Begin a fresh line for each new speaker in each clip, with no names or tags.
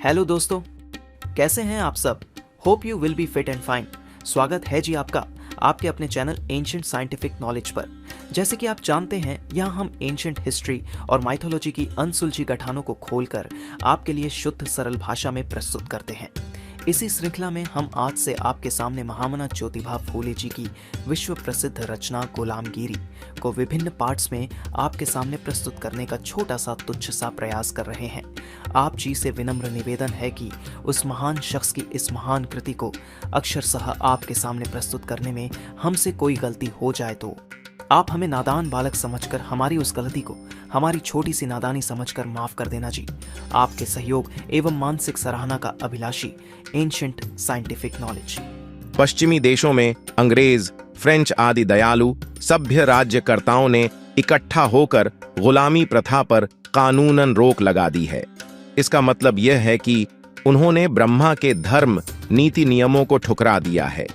Hello दोस्तों, कैसे हैं आप सब। Hope you will be fit and fine. स्वागत है जी आपका आपके अपने चैनल एंशिएंट साइंटिफिक नॉलेज पर। जैसे कि आप जानते हैं, यहाँ हम एंशिएंट हिस्ट्री और माइथोलॉजी की अनसुलझी कहानियों को खोलकर आपके लिए शुद्ध सरल भाषा में प्रस्तुत करते हैं। इसी श्रृंखला में हम आज से आपके सामने महामना ज्योतिबा फूले जी की विश्व प्रसिद्ध रचना गुलामगिरी को विभिन्न पार्ट्स में आपके सामने प्रस्तुत करने का छोटा सा तुच्छ सा प्रयास कर रहे हैं। आप जी से विनम्र निवेदन है कि उस महान शख्स की इस महान कृति को अक्षरशः आपके सामने प्रस्तुत करने में हमसे कोई गलती हो जाए तो आप हमें नादान बालक समझकर हमारी उस गलती को हमारी छोटी सी नादानी समझकर माफ कर देना जी। आपके सहयोग एवं मानसिक सराहना का अभिलाषी एंशिएंट साइंटिफिक नॉलेज।
पश्चिमी देशों में अंग्रेज, फ्रेंच आदि दयालु सभ्य राज्यकर्ताओं ने इकट्ठा होकर गुलामी प्रथा पर कानूनन रोक लगा दी है। इसका मतलब यह है कि उन्होंने ब्रह्मा के धर्म नीति नियमों को ठुकरा दिया है,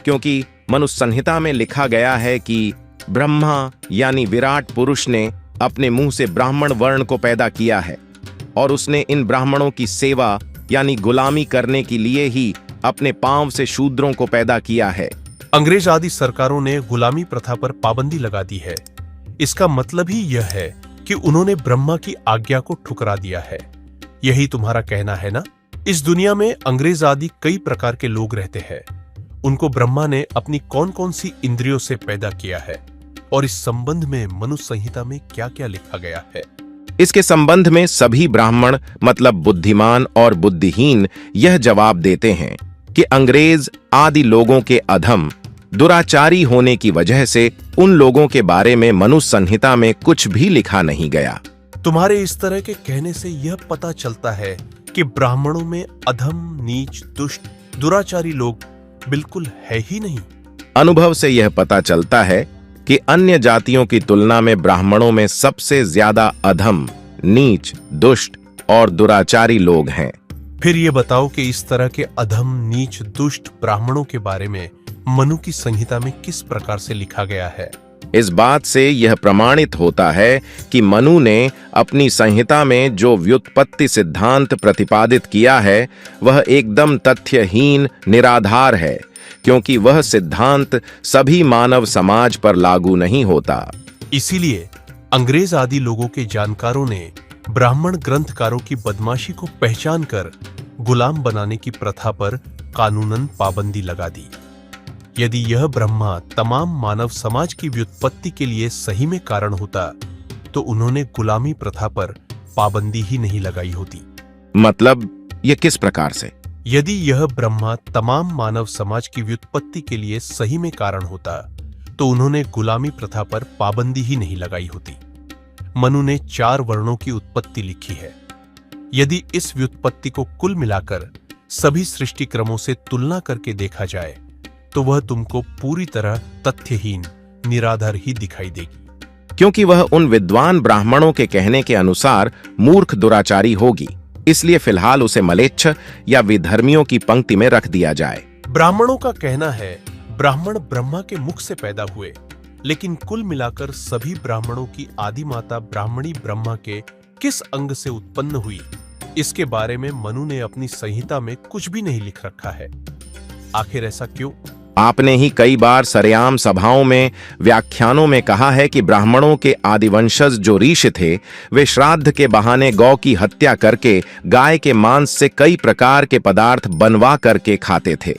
क्योंकि मनुस्मृति संहिता में लिखा गया है कि ब्रह्मा यानी विराट पुरुष ने अपने मुंह से ब्राह्मण वर्ण को पैदा किया है और उसने इन ब्राह्मणों की सेवा यानी गुलामी करने के लिए ही अपने पांव से शूद्रों को पैदा किया है।
अंग्रेज आदि सरकारों ने गुलामी प्रथा पर पाबंदी लगा दी है। इसका मतलब ही यह है कि उन्होंने ब्रह्मा की आज्ञा को ठुकरा दिया है। यही तुम्हारा कहना है ना? इस दुनिया में अंग्रेज आदि कई प्रकार के लोग रहते हैं। उनको ब्रह्मा ने अपनी कौन कौन सी इंद्रियों से पैदा किया है और इस संबंध में मनुस्मृति संहिता में क्या क्या लिखा गया है?
इसके संबंध में सभी ब्राह्मण मतलब बुद्धिमान और बुद्धिहीन यह जवाब देते हैं कि अंग्रेज आदि लोगों के अधम दुराचारी होने की वजह से उन लोगों के बारे में मनुस्मृति संहिता में कुछ भी लिखा नहीं गया।
तुम्हारे इस तरह के कहने से यह पता चलता है कि ब्राह्मणों में अधम, नीच, दुष्ट, दुराचारी लोग बिल्कुल है ही नहीं।
अनुभव से यह पता चलता है कि अन्य जातियों की तुलना में ब्राह्मणों में सबसे ज्यादा अधम, नीच, दुष्ट और दुराचारी लोग हैं।
फिर ये बताओ कि इस तरह के अधम, नीच, दुष्ट ब्राह्मणों के बारे में मनु की संहिता में किस प्रकार से लिखा गया है?
इस बात से यह प्रमाणित होता है कि मनु ने अपनी संहिता में जो व्युत्पत्ति सिद्धांत प्रतिपादित किया है वह एकदम तथ्यहीन, निराधार है, क्योंकि वह सिद्धांत सभी मानव समाज पर लागू नहीं होता।
इसीलिए अंग्रेज आदि लोगों के जानकारों ने ब्राह्मण ग्रंथकारों की बदमाशी को पहचान कर गुलाम बनाने की प्रथा पर कानूनन पाबंदी लगा दी। यदि यह ब्रह्मा तमाम मानव समाज की व्युत्पत्ति के लिए सही में कारण होता तो उन्होंने गुलामी प्रथा पर पाबंदी ही नहीं लगाई होती।
मतलब यह किस प्रकार से?
यदि यह ब्रह्मा तमाम मानव समाज की व्युत्पत्ति के लिए सही में कारण होता तो उन्होंने गुलामी प्रथा पर पाबंदी ही नहीं लगाई होती। मनु ने 4 वर्णों की उत्पत्ति लिखी है। यदि इस व्युत्पत्ति को कुल मिलाकर सभी सृष्टि क्रमों से तुलना करके देखा जाए तो वह तुमको पूरी तरह तथ्यहीन, निराधार ही दिखाई देगी,
क्योंकि वह उन विद्वान ब्राह्मणों के कहने के अनुसार मूर्ख दुराचारी होगी। इसलिए फिलहाल उसे मलेच्छ या विधर्मियों की पंक्ति में रख दिया जाए।
ब्राह्मणों का कहना है ब्राह्मण ब्रह्मा के मुख से पैदा हुए, लेकिन कुल मिलाकर सभी ब्राह्मणों की आदि माता ब्राह्मणी ब्रह्मा के किस अंग से उत्पन्न हुई, इसके बारे में मनु ने अपनी संहिता में कुछ भी नहीं लिख रखा है। आखिर ऐसा क्यों?
आपने ही कई बार सरेआम सभाओं में, व्याख्यानों में कहा है कि ब्राह्मणों के आदिवंशज जो ऋषि थे वे श्राद्ध के बहाने गौ की हत्या करके गाय के मांस से कई प्रकार के पदार्थ बनवा करके खाते थे,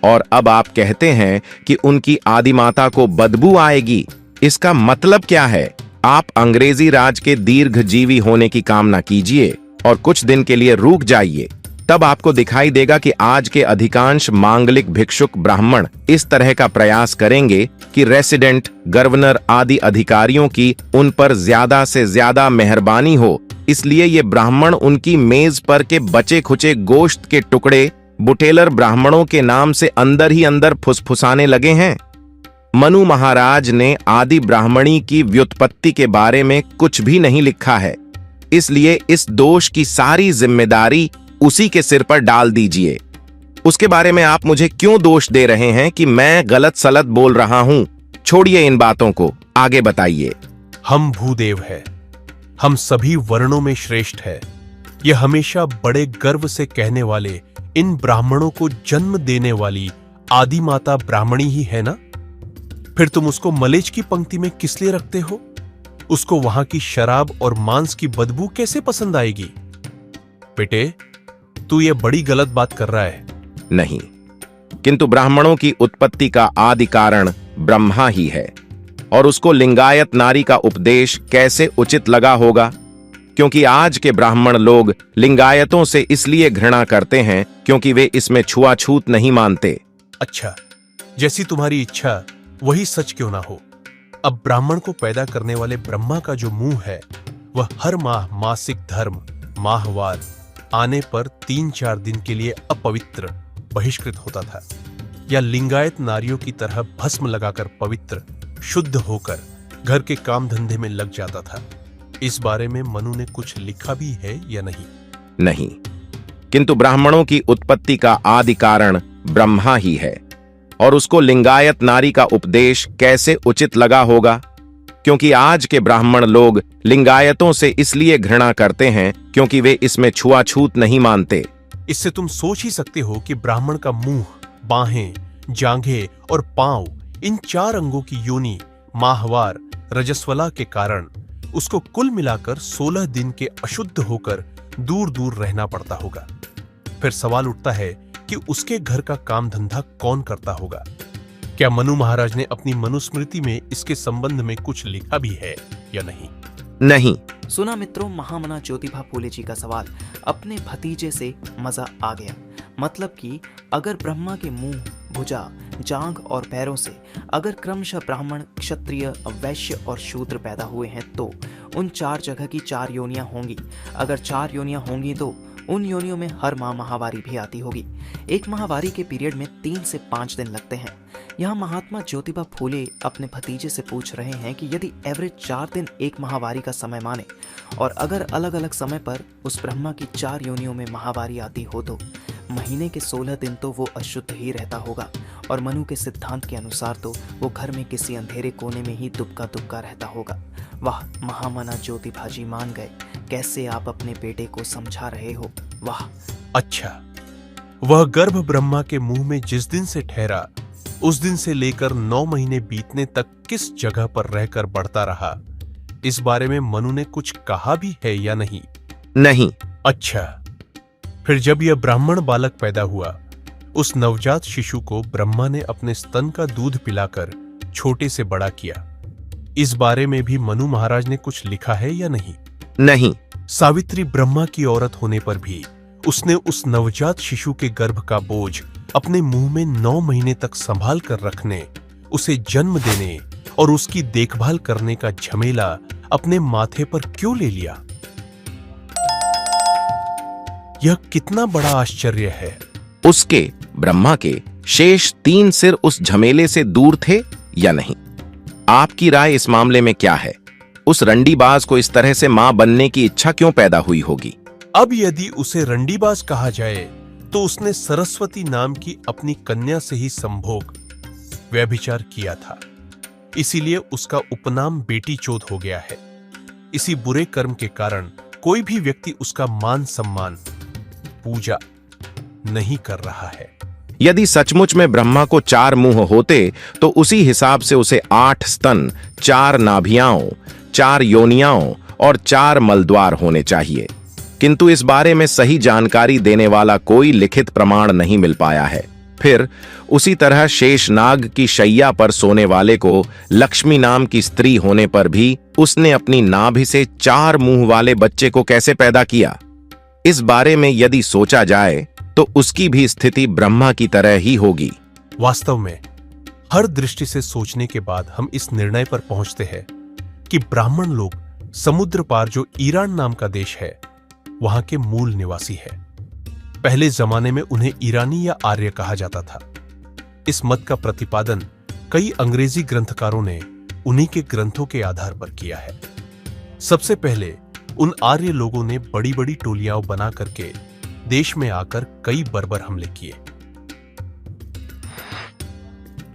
और अब आप कहते हैं कि उनकी आदिमाता को बदबू आएगी। इसका मतलब क्या है? आप अंग्रेजी राज के दीर्घजीवी होने की कामना कीजिए और कुछ दिन के लिए रुक जाइए, तब आपको दिखाई देगा कि आज के अधिकांश मांगलिक भिक्षुक ब्राह्मण इस तरह का प्रयास करेंगे कि रेसिडेंट, गवर्नर आदि अधिकारियों की उन पर ज्यादा से ज्यादा मेहरबानी हो, इसलिए ये ब्राह्मण उनकी मेज पर के बचे खुचे गोश्त के टुकड़े बुटेलर ब्राह्मणों के नाम से अंदर ही अंदर फुसफुसाने लगे हैं। मनु महाराज ने आदि ब्राह्मणी की व्युत्पत्ति के बारे में कुछ भी नहीं लिखा है, इसलिए इस दोष की सारी जिम्मेदारी उसी के सिर पर डाल दीजिए। उसके बारे में आप मुझे क्यों दोष दे रहे हैं कि मैं गलत सलत बोल रहा हूं? छोड़िए इन बातों को, आगे बताइए।
हम भूदेव है, हम सभी वर्णों में श्रेष्ठ है, यह हमेशा बड़े गर्व से कहने वाले इन ब्राह्मणों को जन्म देने वाली आदि माता ब्राह्मणी ही है ना? फिर तुम उसको मलेच की पंक्ति में किस लिए रखते हो? उसको वहां की शराब और मांस की बदबू कैसे पसंद आएगी? बेटे, तू ये बड़ी गलत बात कर रहा है।
नहीं, किंतु ब्राह्मणों की उत्पत्ति का आदि कारण ब्रह्मा ही है, और उसको लिंगायत नारी का उपदेश कैसे उचित लगा होगा? क्योंकि आज के ब्राह्मण लोग लिंगायतों से इसलिए घृणा करते हैं क्योंकि वे इसमें छुआछूत नहीं मानते।
अच्छा, जैसी तुम्हारी इच्छा वही सच क्यों ना हो। अब ब्राह्मण को पैदा करने वाले ब्रह्मा का जो मुंह है, वह हर माह मासिक धर्म माहवार आने पर 3-4 दिन के लिए अपवित्र बहिष्कृत होता था, या लिंगायत नारियों की तरह भस्म लगाकर पवित्र शुद्ध होकर घर के काम धंधे में लग जाता था। इस बारे में मनु ने कुछ लिखा भी है या नहीं?
नहीं, किंतु ब्राह्मणों की उत्पत्ति का आदि कारण ब्रह्मा ही है, और उसको लिंगायत नारी का उपदेश कैसे उचित लगा होगा? क्योंकि आज के ब्राह्मण लोग लिंगायतों से इसलिए घृणा करते हैं क्योंकि वे इसमें छुआछूत नहीं मानते।
इससे तुम सोच ही सकते हो कि ब्राह्मण का मुंह, बाहें, जांघें और पांव, इन 4 अंगों की योनि माहवार रजस्वला के कारण उसको कुल मिलाकर 16 दिन के अशुद्ध होकर दूर दूर रहना पड़ता होगा। फिर सवाल उठता है कि उसके घर का काम धंधा कौन करता होगा? क्या मनु महाराज ने अपनी मनुस्मृति में इसके संबंध में कुछ लिखा भी है या नहीं?
नहीं।
सुना मित्रों, महामना ज्योतिबा फूले जी का सवाल अपने भतीजे से मजा आ गया। मतलब कि अगर ब्रह्मा के मुंह, भुजा, जांघ और पैरों से अगर क्रमशः ब्राह्मण, क्षत्रिय, वैश्य और शूद्र पैदा हुए हैं तो उन 4 जगह की 4 योनियां होंगी। अगर 4 योनियां होंगी तो उन योनियों में हर माह माहवारी भी आती होगी। एक माहवारी के पीरियड में 3 से 5 दिन लगते हैं। यहाँ महात्मा ज्योतिबा फूले अपने भतीजे से पूछ रहे हैं कि यदि एवरेज 4 दिन एक माहवारी का समय माने और अगर अलग अलग समय पर उस ब्रह्मा की 4 योनियों में माहवारी आती हो तो महीने के 16 दिन तो वो अशुद्ध ही रहता होगा, और मनु के सिद्धांत के अनुसार तो वो घर में किसी अंधेरे कोने में ही दुबका दुबका रहता होगा। वाह, महामना ज्योतिबा जी मान गए। कैसे आप अपने बेटे को समझा रहे हो, वाह।
अच्छा, वह गर्भ ब्रह्मा के मुंह में जिस दिन से ठहरा, उस दिन से लेकर 9 महीने बीतने तक किस जगह पर रहकर बढ़ता रहा, इस बारे में मनु ने कुछ कहा भी है या नहीं?
नहीं।
अच्छा, फिर जब यह ब्राह्मण बालक पैदा हुआ, उस नवजात शिशु को ब्रह्मा ने अपने स्तन का दूध पिलाकर छोटे से बड़ा किया। इस बारे में भी मनु महाराज ने कुछ लिखा है या नहीं?
नहीं।
सावित्री ब्रह्मा की औरत होने पर भी उसने उस नवजात शिशु के गर्भ का बोझ अपने मुंह में 9 महीने तक संभाल कर रखने, उसे जन्म देने और उसकी देखभाल करने का झमेला अपने माथे पर क्यों ले लिया? यह कितना बड़ा आश्चर्य है।
उसके, ब्रह्मा के शेष 3 सिर उस झमेले से दूर थे या नहीं? आपकी राय इस मामले में क्या है? उस रंडीबाज को इस तरह से मां बनने की इच्छा क्यों पैदा हुई होगी?
अब यदि उसे रंडीबाज कहा जाए तो उसने सरस्वती नाम की अपनी कन्या से ही संभोग, व्यभिचार किया था। इसीलिए उसका उपनाम बेटी चोद हो गया है। इसी बुरे कर्म के कारण कोई भी व्यक्ति उसका मान सम्मान, पूजा नहीं कर रहा है।
यदि सचमुच में ब्रह्मा को 4 मुंह होते तो उसी हिसाब से उसे 8 स्तन, 4 नाभियाओं, 4 योनियाओं और 4 मलद्वार होने चाहिए, किंतु इस बारे में सही जानकारी देने वाला कोई लिखित प्रमाण नहीं मिल पाया है। फिर उसी तरह शेषनाग की शैया पर सोने वाले को लक्ष्मी नाम की स्त्री होने पर भी उसने अपनी नाभि से 4 मुंह वाले बच्चे को कैसे पैदा किया? इस बारे में यदि सोचा जाए तो उसकी भी स्थिति ब्रह्मा की तरह ही होगी।
वास्तव में हर दृष्टि से सोचने के बाद हम इस निर्णय पर पहुंचते हैं कि ब्राह्मण लोग समुद्र पार जो ईरान नाम का देश है, वहां के मूल निवासी है। पहले जमाने में उन्हें ईरानी या आर्य कहा जाता था। इस मत का प्रतिपादन कई अंग्रेजी ग्रंथकारों ने उन्हीं के ग्रंथों के आधार पर किया है। सबसे पहले उन आर्य लोगों ने बड़ी बड़ी टोलियां बना करके देश में आकर कई बर्बर हमले किए।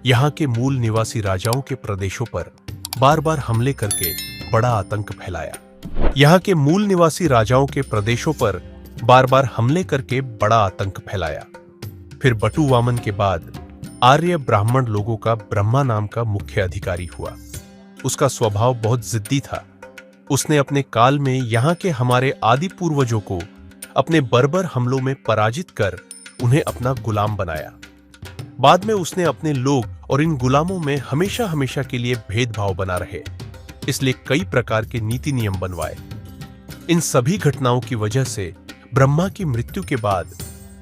यहां के मूल निवासी राजाओं के प्रदेशों पर बार बार हमले करके बड़ा आतंक फैलाया। यहां के मूल निवासी राजाओं के प्रदेशों पर बार बार हमले करके बड़ा आतंक फैलाया। फिर बटू वामन के बाद आर्य ब्राह्मण लोगों का ब्रह्मा नाम का मुख्य अधिकारी हुआ। उसका स्वभाव बहुत जिद्दी था। उसने अपने काल में यहाँ के हमारे आदि पूर्वजों को अपने बर्बर हमलों में पराजित कर उन्हें अपना गुलाम बनाया। बाद में उसने अपने लोग और इन गुलामों में हमेशा हमेशा के लिए भेदभाव बना रहे, इसलिए कई प्रकार के नीति नियम बनवाए। इन सभी घटनाओं की वजह से ब्रह्मा की मृत्यु के बाद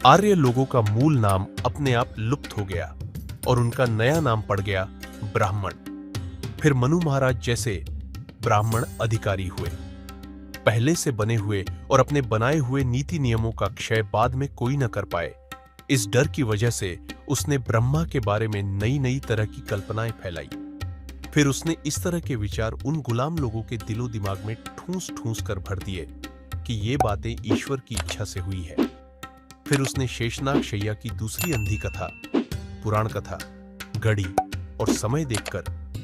आर्य लोगों का मूल नाम अपने आप लुप्त हो गया और उनका नया नाम पड़ गया ब्राह्मण। फिर मनु महाराज जैसे ब्राह्मण अधिकारी हुए। पहले से बने हुए और अपने बनाए हुए नीति नियमों का क्षय बाद में कोई न कर पाए, इस डर की वजह से उसने ब्रह्मा के बारे में नई नई तरह की कल्पनाएं फैलाई। फिर उसने इस तरह के विचार उन गुलाम लोगों के दिलो दिमाग में ठूंस ठूंस कर भर दिए कि ये बातें ईश्वर की इच्छा से हुई है। फिर उसने शेषनाग शैया की दूसरी अंधी कथा, पुराण कथा, घड़ी और समय देखकर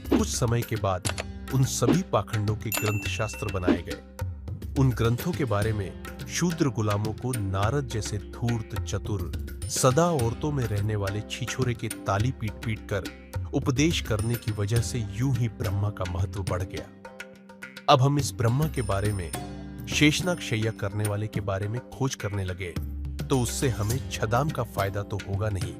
कुछ समय के बाद उन सभी पाखंडों के ग्रंथ शास्त्र बनाए गए। उन ग्रंथों के बारे में शूद्र गुलामों को नारद जैसे धूर्त चतुर सदा औरतों में रहने वाले छिछोरे के ताली पीट पीट कर उपदेश करने की वजह से यूं ही ब्रह्मा का महत्व बढ़ गया। अब हम इस ब्रह्मा के बारे में, शेषनाग शैया करने वाले के बारे में खोज करने लगे तो उससे हमें छदाम का फायदा तो होगा नहीं,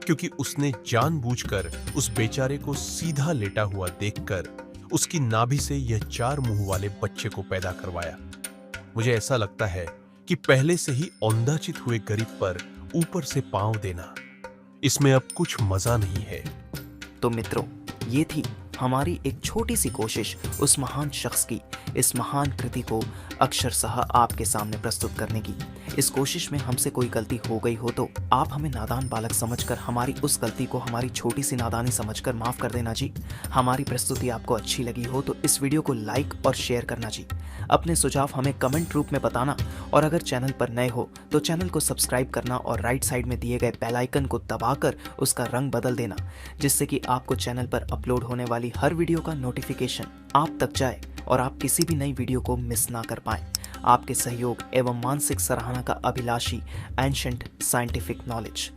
क्योंकि उसने जानबूझकर उस बेचारे को सीधा लेटा हुआ देखकर उसकी नाभि से यह 4 मुंह वाले बच्चे को पैदा करवाया। मुझे ऐसा लगता है कि पहले से ही औंधाचित हुए गरीब पर ऊपर से पांव देना, इसमें अब कुछ मजा नहीं है।
तो मित्रों, ये थी हमारी एक छोटी सी कोशिश उस महान शख्स की इस महान कृति को अक्षरशः आपके सामने प्रस्तुत करने की। इस कोशिश में हमसे कोई गलती हो गई हो तो आप हमें नादान बालक समझकर हमारी उस गलती को हमारी छोटी सी नादानी समझकर माफ कर देना जी। हमारी प्रस्तुति आपको अच्छी लगी हो तो इस वीडियो को लाइक और शेयर करना जी। अपने सुझाव हमें कमेंट रूप में बताना और अगर चैनल पर नए हो तो चैनल को सब्सक्राइब करना और राइट साइड में दिए गए बेल आइकन को दबाकर उसका रंग बदल देना, जिससे कि आपको चैनल पर अपलोड होने वाली हर वीडियो का नोटिफिकेशन आप तक जाए और आप किसी भी नई वीडियो को मिस ना कर पाएं। आपके सहयोग एवं मानसिक सराहना का अभिलाषी एंशंट साइंटिफिक नॉलेज।